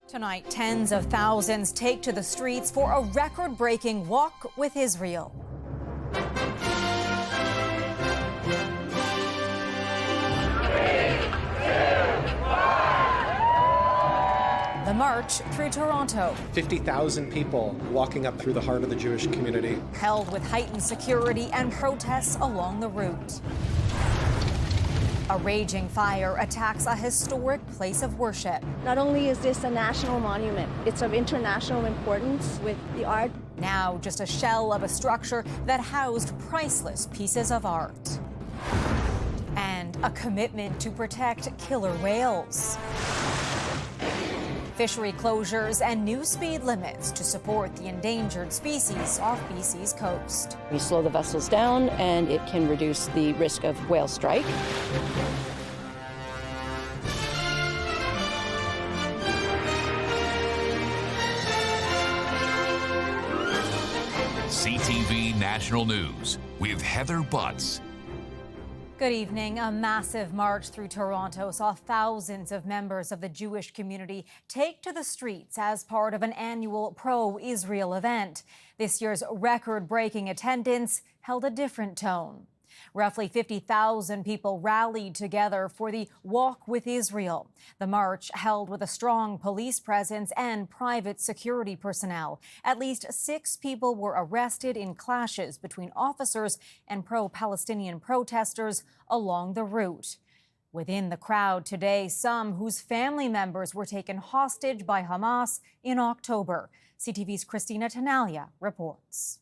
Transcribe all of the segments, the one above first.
Tonight, tens of thousands take to the streets for a record-breaking walk with Israel. The march through Toronto. 50,000 people walking up through the heart of the Jewish community. Held with heightened security and protests along the route. A raging fire attacks a historic place of worship. Not only is this a national monument, it's of international importance with the art. Now just a shell of a structure that housed priceless pieces of art. And a commitment to protect killer whales. Fishery closures and new speed limits to support the endangered species off BC's coast. We slow the vessels down and it can reduce the risk of whale strike. CTV National News with Heather Butts. Good evening. A massive march through Toronto saw thousands of members of the Jewish community take to the streets as part of an annual pro-Israel event. This year's record-breaking attendance held a different tone. Roughly 50,000 people rallied together for the Walk with Israel. The march held with a strong police presence and private security personnel. At least 6 people were arrested in clashes between officers and pro-Palestinian protesters along the route. Within the crowd today, some whose family members were taken hostage by Hamas in October. CTV's Christina Tanalia reports.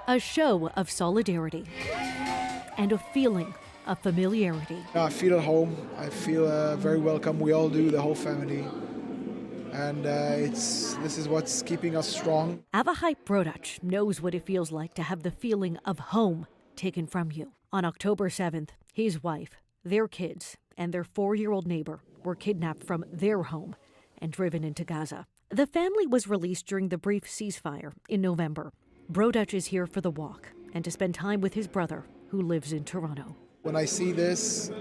A show of solidarity and a feeling of familiarity. I feel at home. I feel very welcome. We all do, the whole family. And this is what's keeping us strong. Avahai Brodach knows what it feels like to have the feeling of home taken from you. On October 7th, his wife, their kids, and their 4-year-old neighbor were kidnapped from their home and driven into Gaza. The family was released during the brief ceasefire in November. Brodach is here for the walk and to spend time with his brother, who lives in Toronto. When I see this,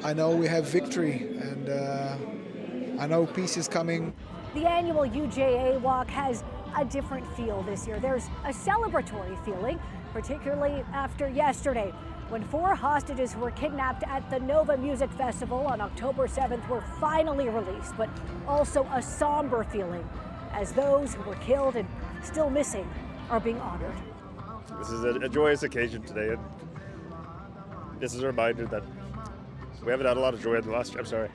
I know we have victory, and I know peace is coming. The annual UJA walk has a different feel this year. There's a celebratory feeling, particularly after yesterday, when 4 hostages who were kidnapped at the Nova Music Festival on October 7th were finally released, but also a somber feeling as those who were killed and still missing are being honored. This is a joyous occasion today, and this is a reminder that we haven't had a lot of joy in the last year. I'm sorry.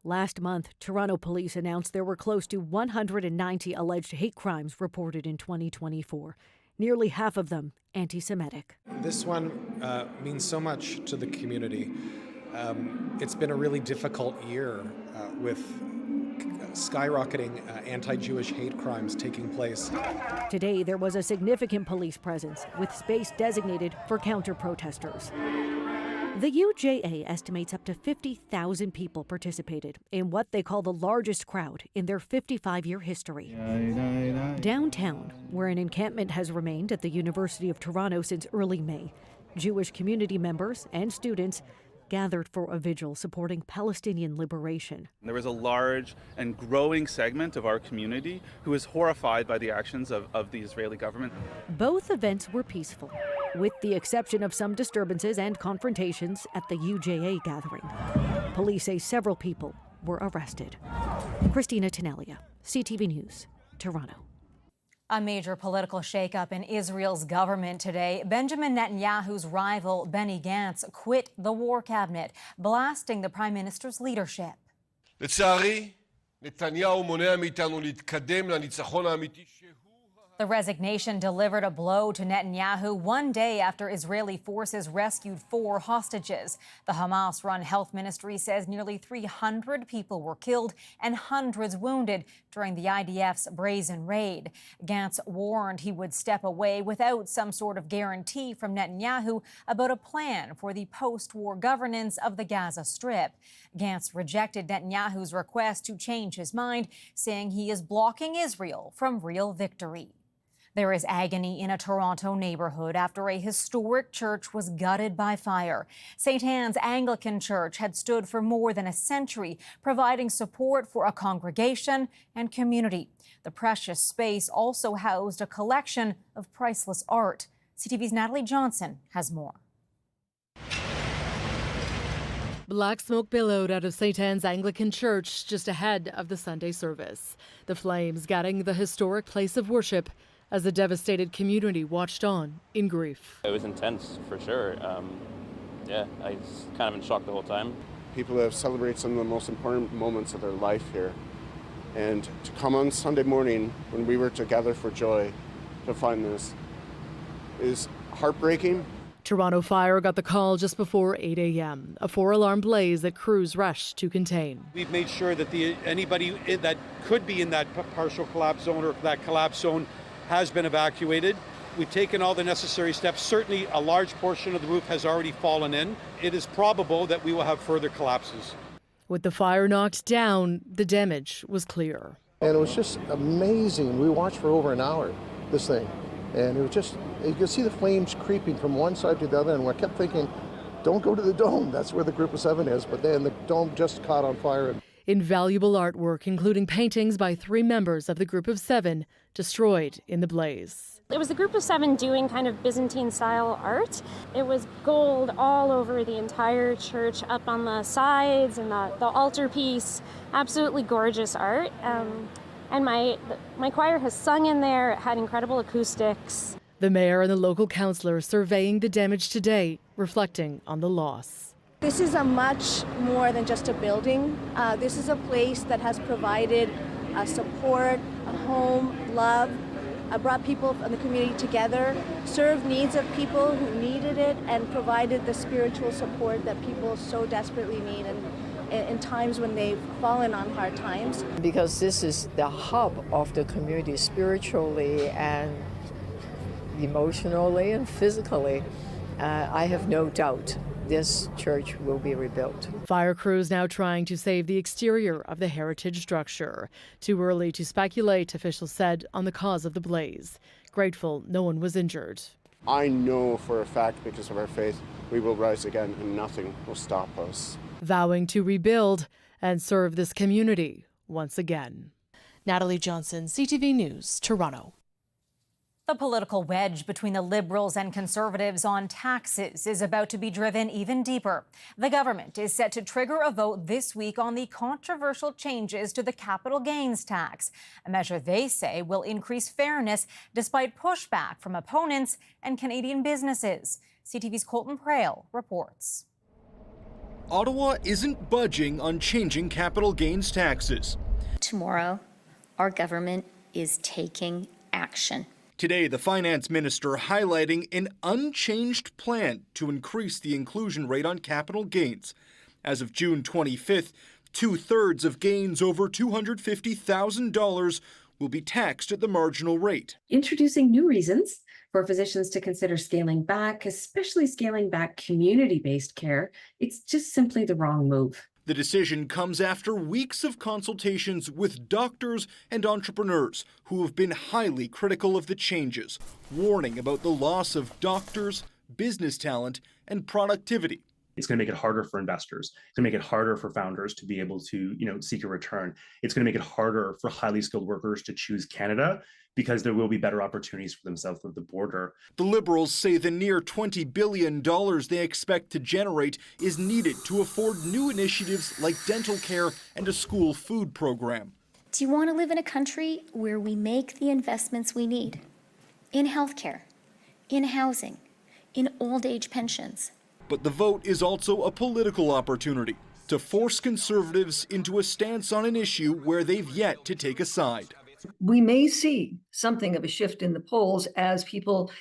Last month, Toronto police announced there were close to 190 alleged hate crimes reported in 2024. Nearly half of them anti-Semitic. This one means so much to the community. It's been a really difficult year with skyrocketing anti-Jewish hate crimes taking place. Today, there was a significant police presence with space designated for counter-protesters. The UJA estimates up to 50,000 people participated in what they call the largest crowd in their 55-year history. Downtown, where an encampment has remained at the University of Toronto since early May, Jewish community members and students gathered for a vigil supporting Palestinian liberation. There is a large and growing segment of our community who is horrified by the actions of the Israeli government. Both events were peaceful, with the exception of some disturbances and confrontations at the UJA gathering. Police say several people were arrested. Christina Tanalia, CTV News, Toronto. A major political shakeup in Israel's government today. Benjamin Netanyahu's rival, Benny Gantz, quit the war cabinet, blasting the prime minister's leadership. לצערי, נתניהו מונע מאיתנו להתקדם לניצחון האמיתי שהוא. The resignation delivered a blow to Netanyahu 1 day after Israeli forces rescued 4 hostages. The Hamas-run health ministry says nearly 300 people were killed and hundreds wounded during the IDF's brazen raid. Gantz warned he would step away without some sort of guarantee from Netanyahu about a plan for the post-war governance of the Gaza Strip. Gantz rejected Netanyahu's request to change his mind, saying he is blocking Israel from real victory. There is agony in a Toronto neighborhood after a historic church was gutted by fire. St. Anne's Anglican Church had stood for more than a century, providing support for a congregation and community. The precious space also housed a collection of priceless art. CTV's Natalie Johnson has more. Black smoke billowed out of St. Anne's Anglican Church just ahead of the Sunday service. The flames gutting the historic place of worship as the devastated community watched on in grief. It was intense for sure. I was kind of in shock the whole time. People have celebrated some of the most important moments of their life here. And to come on Sunday morning when we were together for joy to find this is heartbreaking. Toronto Fire got the call just before 8 a.m., a 4-alarm blaze that crews rushed to contain. We've made sure that anybody that could be in that partial collapse zone or that collapse zone has been evacuated. We've taken all the necessary steps. Certainly a large portion of the roof has already fallen in. It is probable that we will have further collapses. With the fire knocked down, the damage was clear. And it was just amazing. We watched for over an hour, this thing. And it was just, you could see the flames creeping from one side to the other. And I kept thinking, don't go to the dome. That's where the group of 7 is. But then the dome just caught on fire. Invaluable artwork, including paintings by 3 members of the group of 7, destroyed in the blaze. It was a group of 7 doing kind of Byzantine-style art. It was gold all over the entire church, up on the sides and the altarpiece. Absolutely gorgeous art. And my choir has sung in there. It had incredible acoustics. The mayor and the local councillor surveying the damage today, reflecting on the loss. This is a much more than just a building. This is a place that has provided support, a home, love, brought people in the community together, served needs of people who needed it, and provided the spiritual support that people so desperately need in times when they've fallen on hard times. Because this is the hub of the community spiritually and emotionally and physically, I have no doubt this church will be rebuilt. Fire crews now trying to save the exterior of the heritage structure. Too early to speculate, officials said, on the cause of the blaze. Grateful no one was injured. I know for a fact, because of our faith, we will rise again and nothing will stop us. Vowing to rebuild and serve this community once again. Natalie Johnson, CTV News, Toronto. The political wedge between the Liberals and Conservatives on taxes is about to be driven even deeper. The government is set to trigger a vote this week on the controversial changes to the capital gains tax, a measure they say will increase fairness despite pushback from opponents and Canadian businesses. CTV's Colton Prale reports. Ottawa isn't budging on changing capital gains taxes. Tomorrow, our government is taking action. Today, the finance minister highlighting an unchanged plan to increase the inclusion rate on capital gains. As of June 25th, 2/3 of gains over $250,000 will be taxed at the marginal rate. Introducing new reasons for physicians to consider scaling back, especially scaling back community-based care. It's just simply the wrong move. The decision comes after weeks of consultations with doctors and entrepreneurs who have been highly critical of the changes, warning about the loss of doctors, business talent, and productivity. It's going to make it harder for investors. It's going to make it harder for founders to be able to, seek a return. It's going to make it harder for highly skilled workers to choose Canada because there will be better opportunities for them south of the border. The Liberals say the near $20 billion they expect to generate is needed to afford new initiatives like dental care and a school food program. Do you want to live in a country where we make the investments we need in healthcare, in housing, in old age pensions? But the vote is also a political opportunity to force Conservatives into a stance on an issue where they've yet to take a side. We may see something of a shift in the polls as people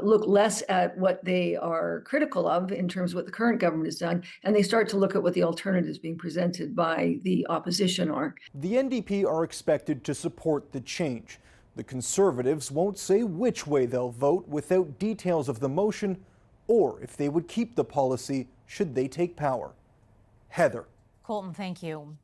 look less at what they are critical of in terms of what the current government has done, and they start to look at what the alternatives being presented by the opposition are. The NDP are expected to support the change. The Conservatives won't say which way they'll vote without details of the motion or if they would keep the policy should they take power. Heather. Colton, thank you.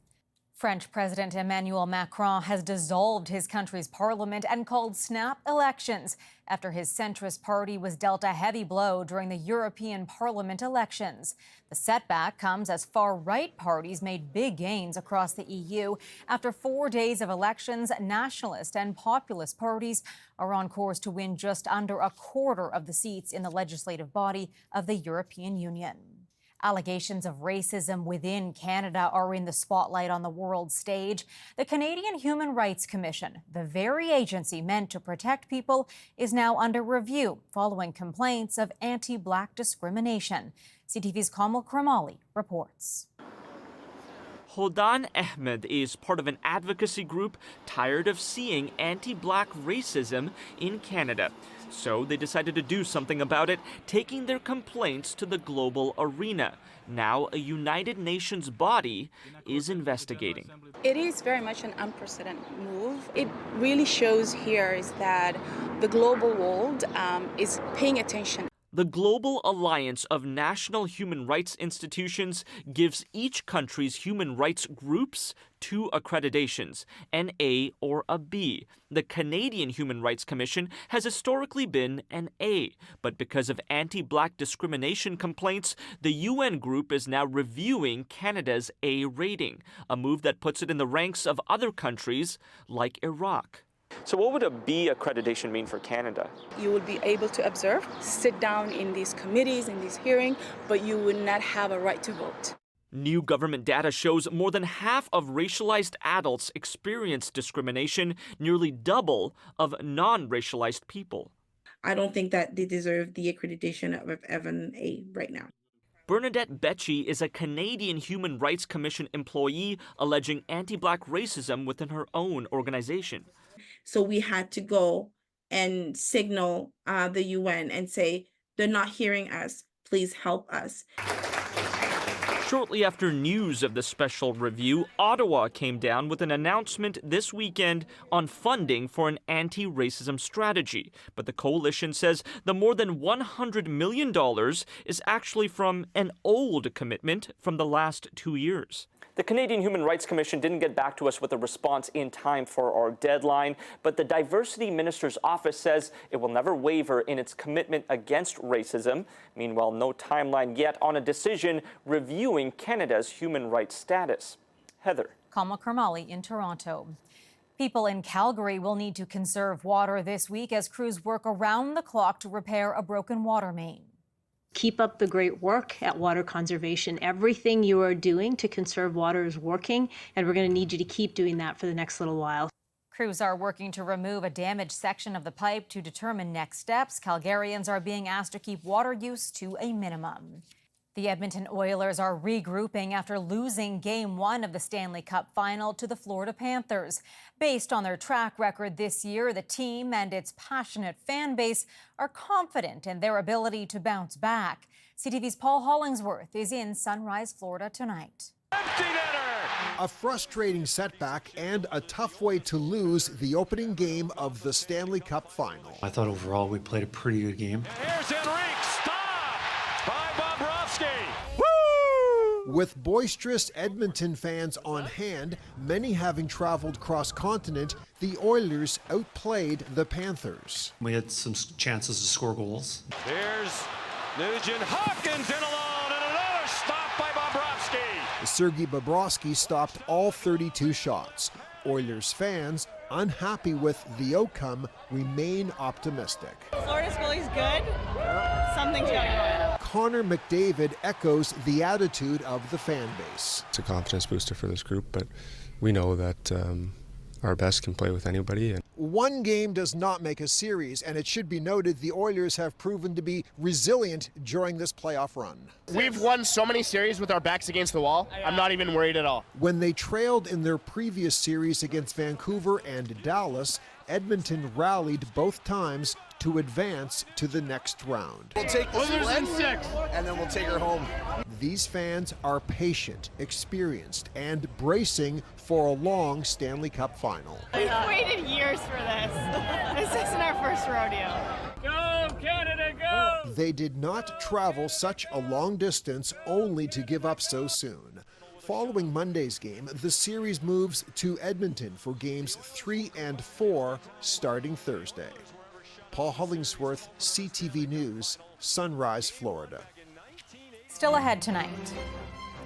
French President Emmanuel Macron has dissolved his country's parliament and called snap elections after his centrist party was dealt a heavy blow during the European Parliament elections. The setback comes as far-right parties made big gains across the EU. After 4 days of elections, nationalist and populist parties are on course to win just under a quarter of the seats in the legislative body of the European Union. Allegations of racism within Canada are in the spotlight on the world stage. The Canadian Human Rights Commission, the very agency meant to protect people, is now under review following complaints of anti-Black discrimination. CTV's Kamal Kramali reports. Hodan Ahmed is part of an advocacy group tired of seeing anti-Black racism in Canada. So they decided to do something about it, taking their complaints to the global arena. Now a United Nations body is investigating. It is very much an unprecedented move. It really shows here is that the global world is paying attention. The Global Alliance of National Human Rights Institutions gives each country's human rights groups 2 accreditations, an A or a B. The Canadian Human Rights Commission has historically been an A, but because of anti-Black discrimination complaints, the UN group is now reviewing Canada's A rating, a move that puts it in the ranks of other countries like Iraq. So what would a B accreditation mean for Canada? You will be able to observe, sit down in these committees, in this hearing, but you would not have a right to vote. New government data shows more than half of racialized adults experience discrimination, nearly double of non-racialized people. I don't think that they deserve the accreditation of an A right now. Bernadette Becci is a Canadian Human Rights Commission employee alleging anti-Black racism within her own organization. So we had to go and signal the UN and say, they're not hearing us, please help us. Shortly after news of the special review, Ottawa came down with an announcement this weekend on funding for an anti-racism strategy. But the coalition says the more than $100 million is actually from an old commitment from the last 2 years. The Canadian Human Rights Commission didn't get back to us with a response in time for our deadline, but the Diversity Minister's office says it will never waver in its commitment against racism. Meanwhile, no timeline yet on a decision reviewing Canada's human rights status. Heather. Kamal Kramali in Toronto. People in Calgary will need to conserve water this week as crews work around the clock to repair a broken water main. Keep up the great work at water conservation. Everything you are doing to conserve water is working, and we're going to need you to keep doing that for the next little while. Crews are working to remove a damaged section of the pipe to determine next steps. Calgarians are being asked to keep water use to a minimum. The Edmonton Oilers are regrouping after losing Game 1 of the Stanley Cup Final to the Florida Panthers. Based on their track record this year, the team and its passionate fan base are confident in their ability to bounce back. CTV's Paul Hollingsworth is in Sunrise, Florida tonight. A frustrating setback and a tough way to lose the opening game of the Stanley Cup Final. I thought overall we played a pretty good game. Here's Enrique, stopped by Bobrovsky. With boisterous Edmonton fans on hand, many having traveled cross-continent, the Oilers outplayed the Panthers. We had some chances to score goals. There's Nugent Hopkins in alone, and another stop by Bobrovsky. Sergei Bobrovsky stopped all 32 shots. Oilers fans, unhappy with the outcome, remain optimistic. Florida's goalie's good. Something's going on. Connor McDavid echoes the attitude of the fan base. It's a confidence booster for this group, but we know that our best can play with anybody. One game does not make a series, and it should be noted the Oilers have proven to be resilient during this playoff run. We've won so many series with our backs against the wall, I'm not even worried at all. When they trailed in their previous series against Vancouver and Dallas, Edmonton rallied both times to advance to the next round. We'll take the split, and then we'll take her home. These fans are patient, experienced, and bracing for a long Stanley Cup Final. We've waited years for this. This isn't our first rodeo. Go, Canada, go! They did not travel such a long distance only to give up so soon. Following Monday's game, the series moves to Edmonton for games 3 and 4 starting Thursday. Paul Hollingsworth, CTV News, Sunrise, Florida. Still ahead tonight.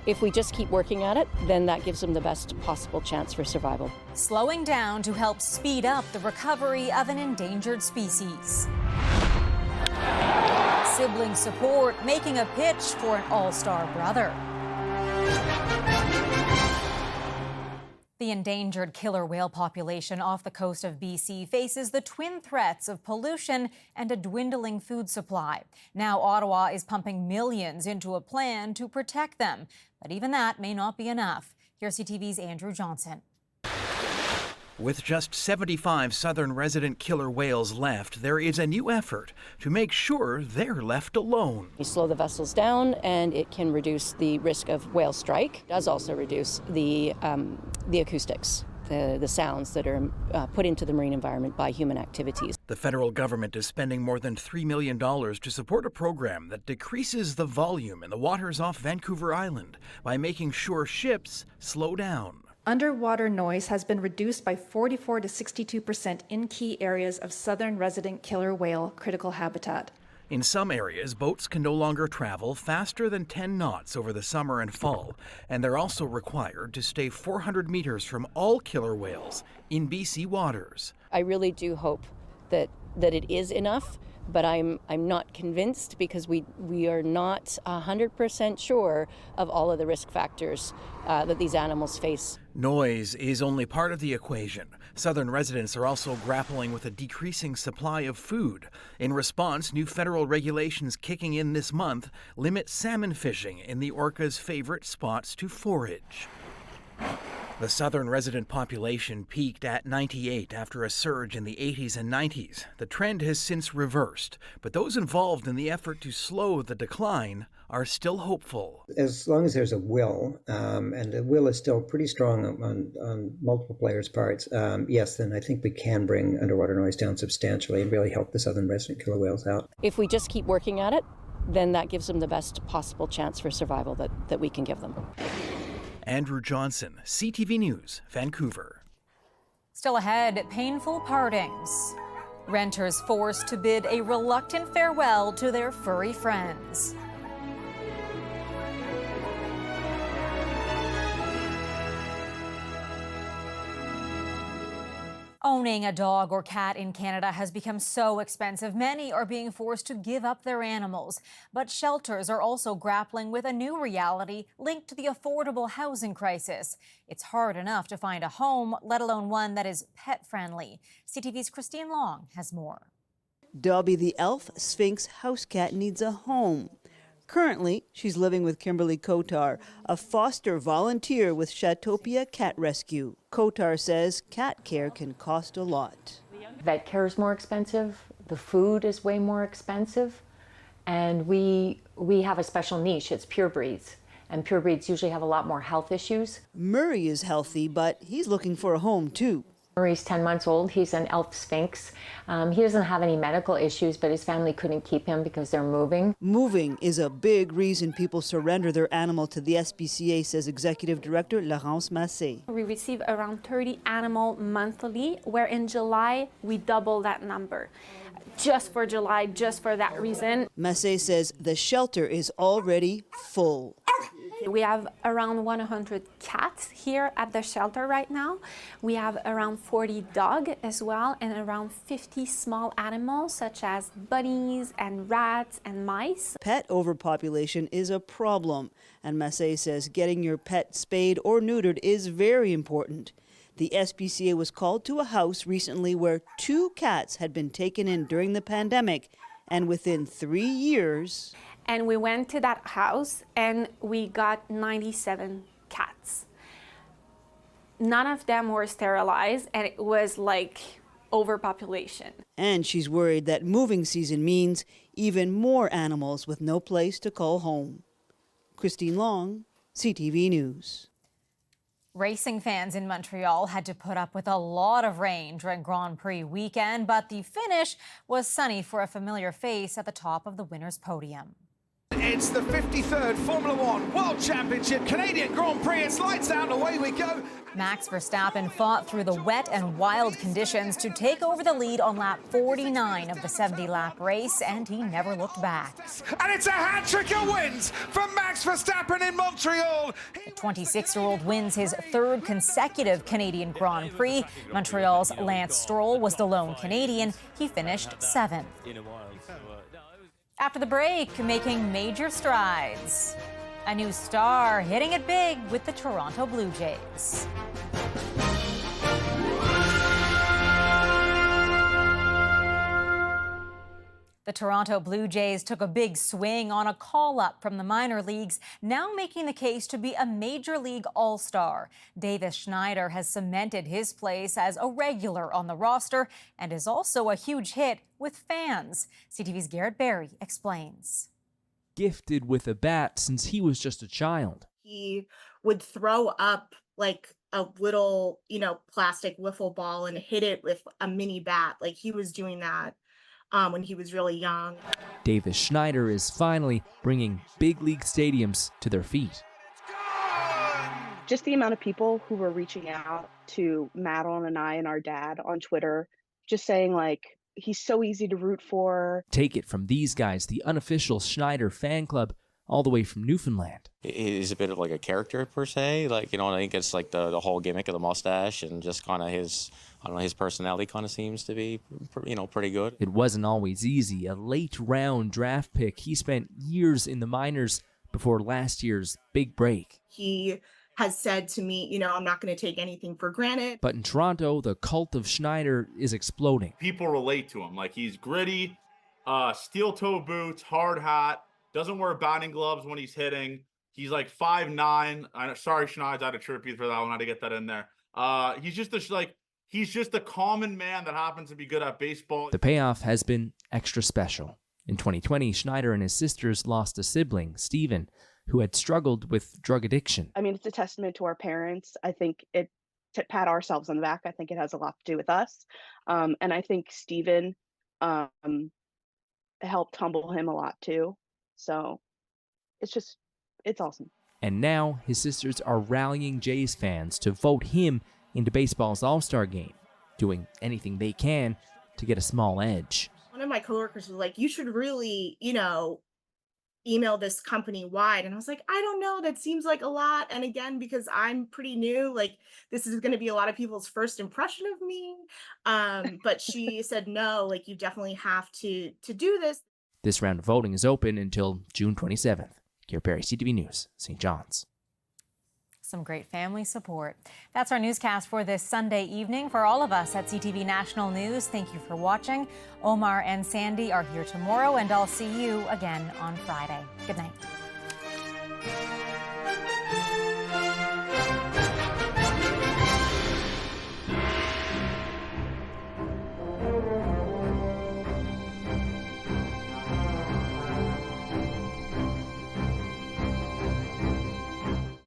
If we just keep working at it, then that gives them the best possible chance for survival. Slowing down to help speed up the recovery of an endangered species. Sibling support making a pitch for an all-star brother. The endangered killer whale population off the coast of BC faces the twin threats of pollution and a dwindling food supply. Now Ottawa is pumping millions into a plan to protect them, but even that may not be enough. Here's CTV's Andrew Johnson. With just 75 southern resident killer whales left, there is a new effort to make sure they're left alone. You slow the vessels down and it can reduce the risk of whale strike. It does also reduce the acoustics, the sounds that are put into the marine environment by human activities. The federal government is spending more than $3 million to support a program that decreases the volume in the waters off Vancouver Island by making sure ships slow down. Underwater noise has been reduced by 44 to 62% in key areas of southern resident killer whale critical habitat. In some areas, boats can no longer travel faster than 10 knots over the summer and fall, and they're also required to stay 400 meters from all killer whales in BC waters. I really do hope that it is enough, but I'm not convinced because we are not 100% sure of all of the risk factors that these animals face. Noise is only part of the equation. Southern residents are also grappling with a decreasing supply of food. In response, new federal regulations kicking in this month limit salmon fishing in the Orca's favorite spots to forage. The southern resident population peaked at 98 after a surge in the 80s and 90s. The trend has since reversed, but those involved in the effort to slow the decline are still hopeful. As long as there's a will, and the will is still pretty strong on multiple players' parts, yes, then I think we can bring underwater noise down substantially and really help the southern resident killer whales out. If we just keep working at it, then that gives them the best possible chance for survival that we can give them. Andrew Johnson, CTV News, Vancouver. Still ahead, painful partings. Renters forced to bid a reluctant farewell to their furry friends. Owning a dog or cat in Canada has become so expensive, many are being forced to give up their animals. But shelters are also grappling with a new reality linked to the affordable housing crisis. It's hard enough to find a home, let alone one that is pet-friendly. CTV's Christine Long has more. Dobby the elf Sphinx house cat needs a home. Currently, she's living with Kimberly Kotar, a foster volunteer with Chatopia Cat Rescue. Kotar says cat care can cost a lot. Vet care is more expensive, the food is way more expensive, and we have a special niche, it's pure breeds. And pure breeds usually have a lot more health issues. Murray is healthy, but he's looking for a home too. Murray's 10 months old. He's an elf Sphinx. He doesn't have any medical issues, but his family couldn't keep him because they're moving. Moving is a big reason people surrender their animal to the SPCA, says Executive Director Laurence Massé. We receive around 30 animals monthly, where in July we double that number. Just for July, just for that reason. Massé says the shelter is already full. We have around 100 cats here at the shelter right now. We have around 40 dogs as well, and around 50 small animals such as bunnies and rats and mice. Pet overpopulation is a problem, and Massé says getting your pet spayed or neutered is very important. The SPCA was called to a house recently where 2 cats had been taken in during the pandemic, and within 3 years... And we went to that house and we got 97 cats. None of them were sterilized, and it was like overpopulation. And she's worried that moving season means even more animals with no place to call home. Christine Long, CTV News. Racing fans in Montreal had to put up with a lot of rain during Grand Prix weekend, but the finish was sunny for a familiar face at the top of the winner's podium. It's the 53rd Formula One World Championship Canadian Grand Prix. It's lights out and away we go. Max Verstappen fought through the wet and wild conditions to take over the lead on lap 49 of the 70-lap race, and he never looked back. And it's a hat-trick of wins from Max Verstappen in Montreal. The 26-year-old wins his third consecutive Canadian Grand Prix. Montreal's Lance Stroll was the lone Canadian. He finished 7th. After the break, making major strides. A new star hitting it big with the Toronto Blue Jays. The Toronto Blue Jays took a big swing on a call-up from the minor leagues, now making the case to be a Major League All-Star. Davis Schneider has cemented his place as a regular on the roster and is also a huge hit with fans. CTV's Garrett Berry explains. Gifted with a bat since he was just a child. He would throw up like a little, plastic wiffle ball and hit it with a mini bat. Like he was doing that when he was really young. Davis Schneider is finally bringing big league stadiums to their feet. Just the amount of people who were reaching out to Madeline and I and our dad on Twitter, just saying like, he's so easy to root for. Take it from these guys, the unofficial Schneider fan club, all the way from Newfoundland. He's a bit of like a character per se, I think it's like the whole gimmick of the mustache and just kind of his personality kind of seems to be, pretty good. It wasn't always easy. A late round draft pick. He spent years in the minors before last year's big break. He has said to me, I'm not going to take anything for granted. But in Toronto, the cult of Schneider is exploding. People relate to him. Like he's gritty, steel toe boots, hard hat, doesn't wear batting gloves when he's hitting. He's like 5'9". Sorry, Schneider, I had to trip you for that one. I had to get that in there. He's just a common man that happens to be good at baseball. The payoff has been extra special. In 2020, Schneider and his sisters lost a sibling, Stephen, who had struggled with drug addiction. I mean, it's a testament to our parents. I think to pat ourselves on the back, I think it has a lot to do with us. And I think Stephen helped humble him a lot too. So it's awesome. And now his sisters are rallying Jays fans to vote him into baseball's All-Star game, doing anything they can to get a small edge. One of my coworkers was like, you should really, email this company wide. And I was like, I don't know, that seems like a lot. And again, because I'm pretty new, like this is going to be a lot of people's first impression of me. But she said, no, like you definitely have to do this. This round of voting is open until June 27th. Garrett Berry, CTV News, St. John's. Some great family support. That's our newscast for this Sunday evening. For all of us at CTV National News, thank you for watching. Omar and Sandy are here tomorrow, and I'll see you again on Friday. Good night.